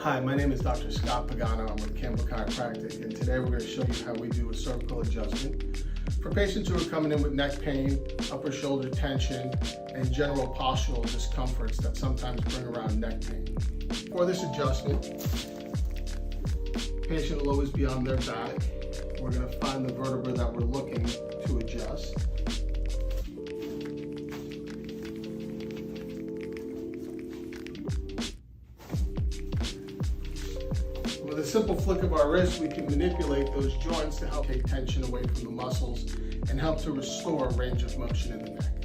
Hi, my name is Dr. Scott Pagano. I'm with Campbell Chiropractic, and today we're going to show you how we do a cervical adjustment for patients who are coming in with neck pain, upper shoulder tension, and general postural discomforts that sometimes bring around neck pain. For this adjustment, the patient will always be on their back. We're going to find the vertebra that we're looking to adjust. With a simple flick of our wrist, we can manipulate those joints to help take tension away from the muscles and help to restore range of motion in the neck.